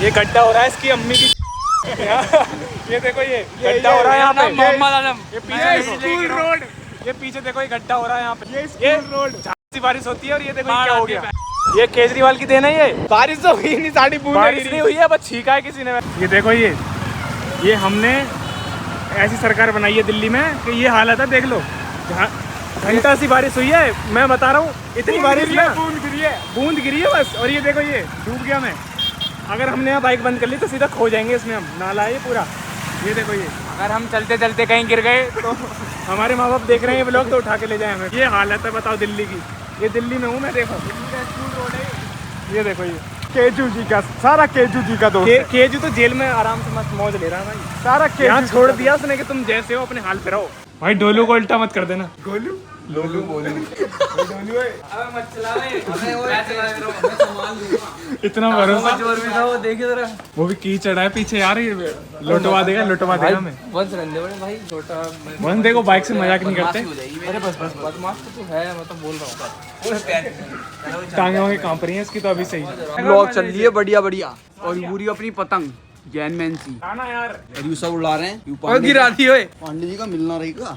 ये गड्ढा हो रहा है इसकी अम्मी की ये देखो ये गड्ढा हो रहा है यहाँ पे। मोहम्मद आलम ये पीछे स्कूल रोड, ये पीछे देखो ये गड्ढा हो रहा है यहाँ पे। ये रोड झांसी बारिश होती है और ये देखो ये क्या हो गया। ये केजरीवाल की देन है ये। बारिश तो हुई नहीं, साड़ी बूंद बारिश नहीं हुई है, बस छीका है किसी ने। ये देखो ये हमने ऐसी सरकार बनाई है दिल्ली में कि ये हालत है, देख लो। घंटा सी बारिश हुई है, मैं बता रहा हूँ इतनी बारिश ना, बूंद गिरी है बस। और ये देखो ये डूब गया मैं। अगर हमने यहाँ बाइक बंद कर ली तो सीधा खो जाएंगे इसमें हम। नाला है ये पूरा। ये देखो ये अगर हम चलते चलते कहीं गिर गए तो हमारे माँ बाप देख रहे हैं ये ब्लॉग तो उठा के ले जाए हमें। ये हालत है बताओ दिल्ली की। ये दिल्ली में हूँ मैं, देखो दिल्ली का स्कूल रोड है ये देखो। ये केजू जी का सारा केजू जी का दोस्त है। केजू तो जेल में आराम से मस्त मौज ले रहा है भाई। सारा यहाँ केजू छोड़ दिया उसने कि तुम जैसे हो अपने हाल पे रहो। भाई डोलू को उल्टा मत कर देना। गोलू लोलू बोलू इतना भरोसा वो देखिए जरा, वो भी की चढ़ा है पीछे यार। ये लुटवा देगा हमें। वंश रहने वाले भाई छोटा वन देखो बाइक से मजाक नहीं करते। अरे बस बदमाश तो तू है, मैं तो बोल रहा हूँ। टांगे वांगे कांप रही हैं इसकी तो अभी सही। ब्लॉग चल रही है बढ़िया बढ़िया। और पूरी अपनी पतंग जैनमैन सी आना यार। और यू सब उड़ा रहे हैं। यू और गिरा दी ओए। पांडे जी का मिलना रहेगा,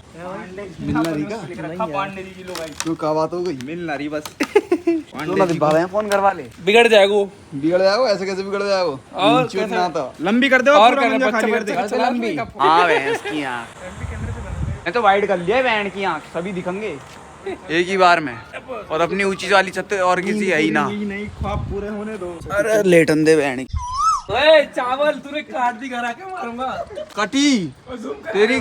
मिलना रहेगा। पांडे जी की लो भाई। क्यों क्या बात हो गई? मिलना रही बस। फोन करवा ले, बिगड़ जाएगा वो। बिगड़ जाएगा, ऐसे कैसे बिगड़ जाएगा? और चूत ना तो लंबी कर दे और पूरा मंजा खाली कर दे। लंबी हाँ भैंस की आँख मैं तो वाइड कर लिया बैंड की आँख, सभी दिखेंगे एक ही बार में। और अपनी ऊंची वाली छत और किसी है ही ना। नहीं ख्वाब पूरे होने दो। अरे लेटन दे बैंड की। ओए चावल तूने काट दी, घर आके मारूंगा। कटी तेरी।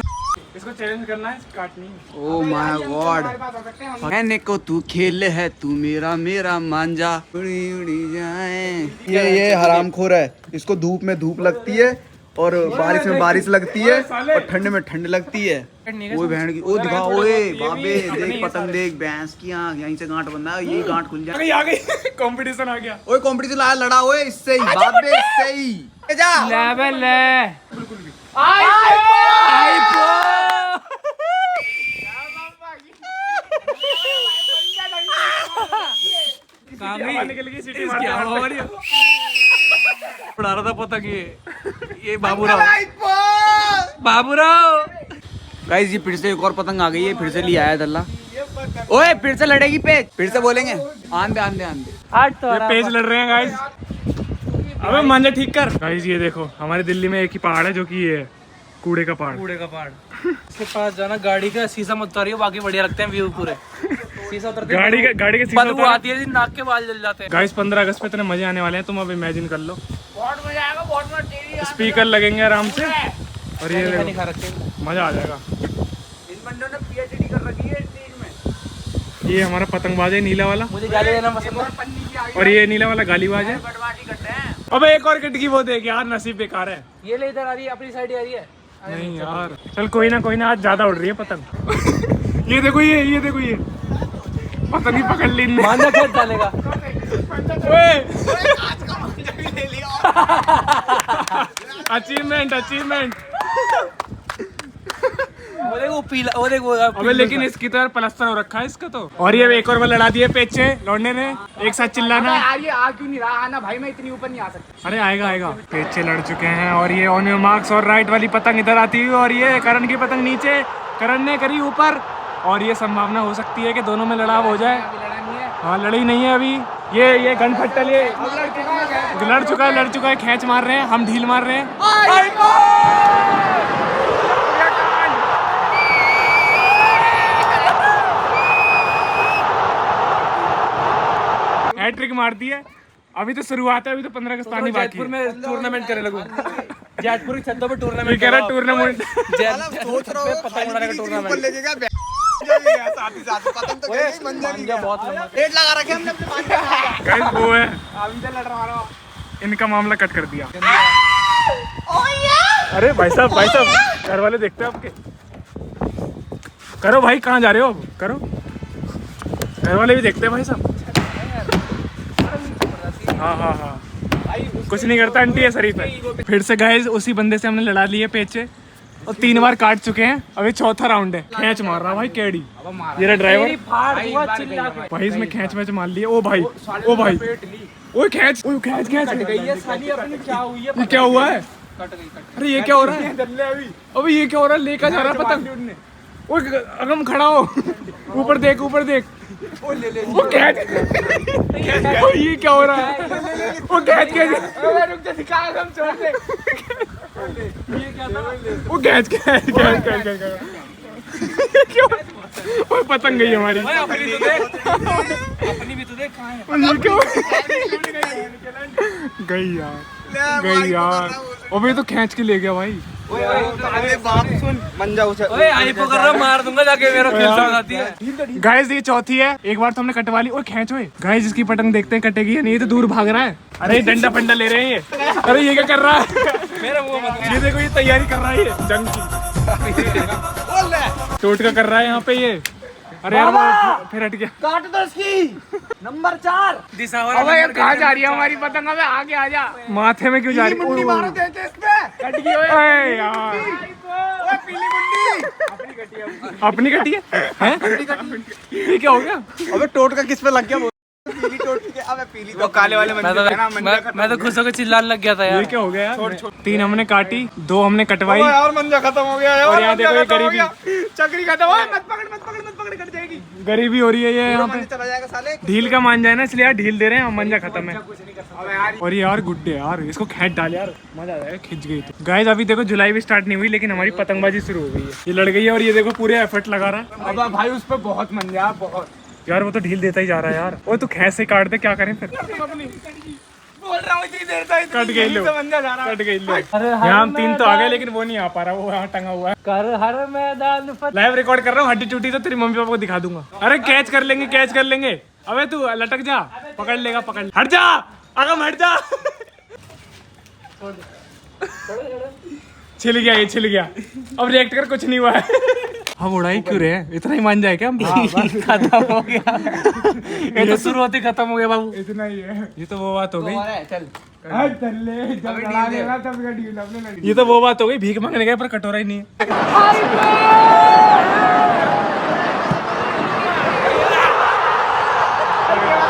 इसको चैलेंज करना है, काटनी। Oh my God. कहने को तू खेल है, तू मेरा मेरा मांझा उड़ी उड़ी जाए। ये हरामखोर है। इसको धूप में धूप लगती है और बारिश में बारिश लगती है और ठंड में ठंड लगती है। वो बहन की ओ दिखा, ओए बाबे देख पतंग देख, भैंस की आँख यहीं से गांठ बंधा है, यही गांठ खुल जाए। आ गई कंपटीशन आ गया। ओए कंपटीशन आया, लड़ा ओए इससे ही बाबे, इससे ही जा लेवल है। बिल्कुल भी। निकल गई सिटी मार उड़ा रहा था पतंग ये बाबूराव। गाइस ये फिर से एक और पतंग आ गई है, फिर से लिया आया दल्ला। ओए फिर से लड़ेगी पेज, फिर से बोलेंगे आंधे आंधे आंधे। ये पेज लड़ रहे हैं गाइस। अबे मांझा ठीक कर। गाइस ये देखो हमारे दिल्ली में एक ही पहाड़ है जो कि ये है कूड़े का पहाड़। इसके पास जाना, गाड़ी का शीशा मत उतारियो, बाकी बढ़िया लगते हैं व्यू पूरे। शीशा उतरते गाड़ी का शीशा बदबू आती है, नाक के बाल जल जाते हैं। गाइस 15 अगस्त पे इतने मजे आने वाले हैं, तुम अब इमेजिन कर लो। बहुत मजा आएगा, बहुत मजा। स्पीकर लगेंगे आराम से और ये नहीं खा रखे। मजा आ जाएगा। इन बंदों ने पीएचडी कर रखी है चीज में। ये हमारा पतंगबाज है नीला वाला, मुझे गाली देना पसंद है। और ये नीला वाला गालीबाज है। बटवाटी करते हैं। अबे एक और किट की वो देख यार, नसीब बेकार है। ये ले इधर आ रही है, अपनी साइड आ रही है। नहीं यार चल कोई ना आज ज्यादा उड़ रही है पतंग। ये देखो ये पतंग ही पकड़ ली। मांझा खेत डालेगा। अचीवमेंट वो देखो पीला, वो देखो। अबे लेकिन इसकी तो यार प्लास्टर हो रखा है इसका तो। और ये एक और बार लड़ा दिए पेचे लौंडे ने, एक साथ चिल्लाना। ये आ क्यों नहीं रहा? आना भाई, मैं इतनी ऊपर नहीं आ सकता। अरे आएगा पेचे लड़ चुके हैं। और ये ऑन योर मार्क्स और राइट वाली पतंग इधर आती हुई, और ये करण की पतंग नीचे, करण ने करी ऊपर। और ये संभावना हो सकती है कि दोनों में लड़ाव हो जाए। हाँ लड़ी नहीं है अभी। ये गन फट्टल ये लड़ चुका है, खींच मार रहे हैं, हम ढील मार रहे हैं। हैट्रिक मार दी है। अभी तो शुरुआत है, अभी तो 15 अगस्त आनी बाकी है। जयपुर में टूर्नामेंट करे लगूं। जयपुर की छतों पे टूर्नामेंट कह रहा टूर्नामेंट। सोच रहा हूँ पतंग उड़ाने का टूर्नामेंट। बहुत रेट लगा रखे हमने अपने मांझे। गाइस वो है, इनका मामला कट कर दिया। अरे भाई साहब घर वाले देखते हैं आपके। करो भाई, कहाँ जा रहे हो अब? करो, घर वाले भी देखते हैं भाई साहब। हाँ कुछ नहीं करता, आंटी है शरीफ है। फिर से गाइस उसी बंदे से हमने लड़ा लिए पेचे और 3 बार काट चुके हैं। अभी चौथा राउंड है। खींच मार रहा भाई केडी, ये ड्राइवर भाई, इसमें खींच मार लिए। ओ भाई ओए खींच कट गई है साली अपनी, क्या हुई है? ये क्या हुआ है? कट गई, कट अरे ये क्या हो रहा है? अबे ये क्या हो रहा है? लेकर जा रहा है पतंग। ओए अगम खड़ा हो, ऊपर देख वो खींच। ओ ये क्या हो रहा है? वो खींच रुक जा, दिखा अगम, छोड़ दे। ये क्या था? वो खींच क्यों? ओए पतंग गई हमारी। ओए अपनी तो देख, अपनी भी तो देख कहाँ है? और ये क्या गई यार। अबे तो खींच के ले गया भाई। बात सुन मंजा उछल। ओए आईपो कर रहा, मार दूंगा जाके, मेरा खेल समझ आती है। गाइस ये चौथी है, एक बार तो हमने कटवा ली। ओए खींच ओए। गाइस इसकी पतंग देखते हैं कटेगी या नहीं। ये तो दूर भाग रहा है। अरे डंडा फंडा ले रहे हैं ये। अरे ये क्या कर रहा है? मेरा मुंह मत ये देखो, ये तैयारी कर रहा है ये जंग की। टोट का कर रहा है यहाँ पे ये। अरे यार वो फिर हट गया। काट दो इसकी। नंबर 4 दिसावर। अबे यार कहाँ जा रही है हमारी पतंग? अबे आगे आ जा। माथे में क्यों जा रही है? मुंडी मारो देते इस पे। कट गई ओए यार। ओए पीली मुंडी। अपनी कटी है? ये क्या हो गया? अबे टोट का किस पे लग गया? पीली टोट के। अबे पीली तो काले वाले मैं तो खुश होकर चिल्लाने लग गया था यार। ये क्या हो गया यार? 3 हमने काटी, 2 हमने कटवाई। यार मंजा खत्म हो गया यार। और यहाँ देखो ये गरीबी, चक्री खत्म हो गया। मत पकड़ कट जाएगी। गरीबी हो रही है ये यहाँ पे। चला जाएगा साले। ढील का मान जाए ना, इसलिए यार ढील दे रहे हैं। मंजा खत्म है। और ये यार गुड्डे यार, इसको खींच डाल यार, मजा आ जाएगा। खिंच गई तो गाइस अभी देखो जुलाई भी स्टार्ट नहीं हुई लेकिन हमारी पतंगबाजी शुरू हो गई है। ये लड़ गई है और ये देखो पूरे एफर्ट लगा रहा है। अब भाई उस पे बहुत मंजा, बहुत यार वो तो ढील देता ही जा रहा है यार। वो तो खैस से काट दे, क्या करें फिर? बोल रहा हूँ इतनी देर तक कट गई लो, मंजा जा रहा है। कट गई लो। यहाँ हम 3 तो आ गए लेकिन वो नहीं आ पा रहा, वो यहाँ टंगा हुआ है। कर हर मैदान फतेह। लाइव रिकॉर्ड कर रहा हूँ, हड्डी टूटी तो तेरी मम्मी पापा को दिखा दूंगा। अरे कैच कर लेंगे। अबे तू लटक जा, पकड़ लेगा, पकड़। हट जा अगम, हट जा। छिल गया। अब रिएक्ट कर, कुछ नहीं हुआ है। हम उड़ाई क्यों रहे हैं? इतना ही मान जाए क्या हम? खत्म हो गया। ये तो शुरू होते खत्म हो गया बाबू। इतना ही है। ये तो वो बात हो गई। चल ये तो वो बात हो गई, भीख मांगने गए पर कटोरा ही नहीं है।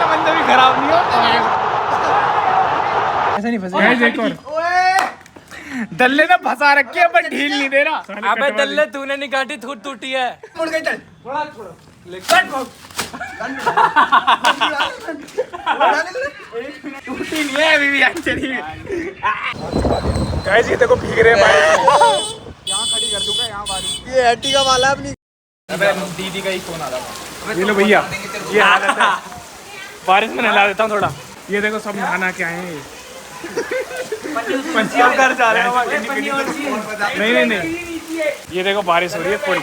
मंजा भी खराब नहीं हो। ऐसा नहीं फंसेगा। एक और दल्ले ने फंसा रखी है पर ढील नहीं दे रहा। अबे दल्ले तूने नहीं काटी, थूट टूटी है। मुड़ गई चल। टूटी नहीं है अभी भी एक्चुअली। गाइस ये देखो भीग रहे हैं भाई। यहाँ खड़ी कर दूंगा, यहाँ बारी। ये एटी का वाला अपनी। अबे दीदी का ही फोन आ रहा था। ये लो भैया, ये हालत है। बारिश में नहला देता हूँ थोड़ा। ये देखो सब नहाना के आए हैं। पंछियों घर जा रहे हैं। नहीं, ये देखो बारिश हो रही है थोड़ी।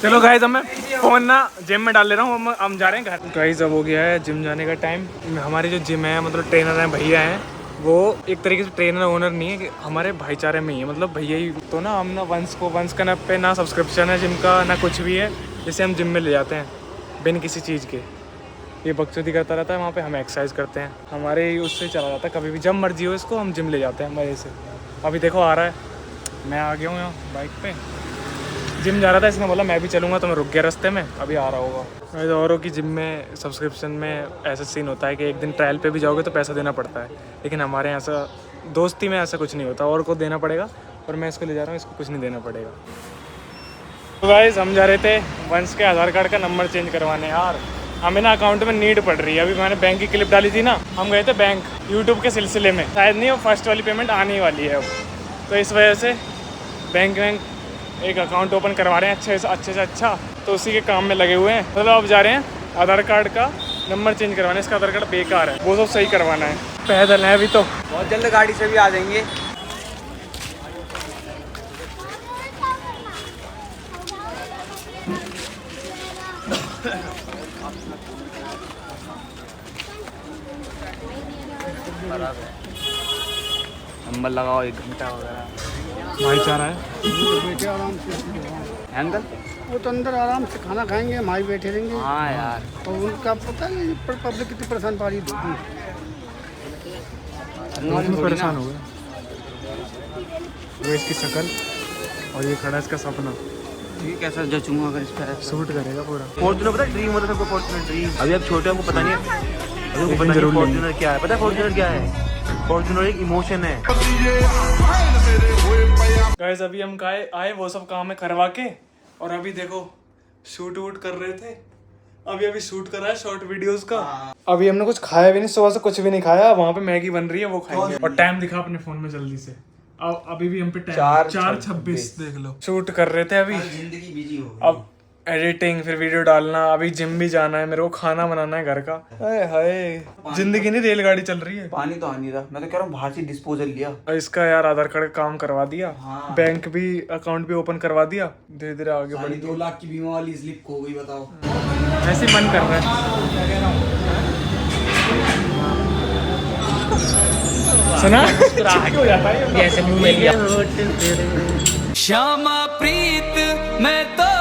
चलो गाइस अब मैं फोन ना जिम में डाल ले रहा हूँ, हम जा रहे हैं घर। गाइस अब हो गया है जिम जाने का टाइम। हमारे जो जिम है, मतलब ट्रेनर हैं, भैया हैं, वो एक तरीके से ट्रेनर ओनर नहीं है, कि हमारे भाईचारे में ही है, मतलब भैया ही तो ना। हम ना वंस का ना पे ना सब्सक्रिप्शन है जिम का, ना कुछ भी है, जिसे हम जिम में ले जाते हैं बिन किसी चीज़ के। ये बकचोदी करता रहता है वहाँ पे, हम एक्सरसाइज करते हैं, हमारे उससे चला जाता है। कभी भी जब मर्जी हो इसको हम जिम ले जाते हैं मज़े से। अभी देखो आ रहा है, मैं आ गया हूँ यहाँ बाइक पे, जिम जा रहा था, इसने बोला मैं भी चलूँगा, तो मैं रुक गया रास्ते में, अभी आ रहा होगा। औरों की जिम में सब्सक्रिप्शन में ऐसा सीन होता है कि एक दिन ट्रायल पे भी जाओगे तो पैसा देना पड़ता है, लेकिन हमारे यहाँ ऐसा दोस्ती में ऐसा कुछ नहीं होता। और को देना पड़ेगा, और मैं इसको ले जा रहा हूँ, इसको कुछ नहीं देना पड़ेगा। तो गाइस हम जा रहे थे वंश के आधार कार्ड का नंबर चेंज करवाने। यार हमें ना अकाउंट में नीड पड़ रही है। अभी मैंने बैंक की क्लिप डाली थी ना, हम गए थे बैंक यूट्यूब के सिलसिले में, शायद नहीं वो फर्स्ट वाली पेमेंट आने वाली है अब, तो इस वजह से बैंक एक अकाउंट ओपन करवा रहे हैं अच्छे से अच्छा, तो उसी के काम में लगे हुए हैं। मतलब अब जा रहे हैं आधार कार्ड का नंबर चेंज करवाने। इसका आधार कार्ड बेकार है, वो सब सही करवाना है। पैदल है अभी तो, बहुत जल्द गाड़ी से भी आ जाएंगे। नंबर लगाओ 1 घंटा वगैरह। भाईचारा है। बैठे आराम से, अंकल वो तो अंदर आराम से खाना खाएंगे, हम ही बैठे रहेंगे। हाँ यार, और उनका पता नहीं पब्लिक कितनी परेशान पा रही है धूप में। परेशान हो गए। वो इसकी शक्ल और ये खड़ा इसका सपना ठीक है सर, जचूंगा अगर इस पर सूट करेगा पूरा। फॉर्चूनर पता है ड्रीम होता है सबको, फॉर्चूनर ड्रीम। अभी आप छोटे हो, आपको पता नहीं है। लेकिन जरूर लेंगे। फॉर्च्यूनर क्या है पता है? फॉर्च्यूनर क्या है? फॉर्च्यूनर एक इमोशन है। गाइस अभी हम आए वो सब काम है करवा के, और अभी देखो शूट वूट कर रहे थे। अभी शूट कर रहा है शॉर्ट वीडियोस का। अभी हमने कुछ खाया भी नहीं, सुबह से कुछ भी नहीं खाया। वहाँ पे मैगी बन रही है, वो खाएंगे। और टाइम दिखा अपने फोन में जल्दी से। अभी भी हम पे टाइम 4:26 देख लो। शूट कर रहे थे अभी, जिंदगी बिजी हो अब एडिटिंग, फिर वीडियो डालना, अभी जिम भी जाना है मेरे को, खाना बनाना है घर का। हाय हाय, जिंदगी नहीं रेलगाड़ी चल रही है। पानी तो आ नहीं रहा। मैं तो कह रहा हूँ बाहर से डिस्पोजल लिया। और इसका यार आधार कार्ड का काम करवा दिया, बैंक भी अकाउंट भी ओपन करवा दिया। धीरे धीरे आगे बढ़ी। 2 लाख की बीमा वाली स्लिप खो गई, बताओ। ऐसे मन कर रहा है। सुना हो जाता है जैसे मुंह में लिया। श्यामा प्रीत मैं तो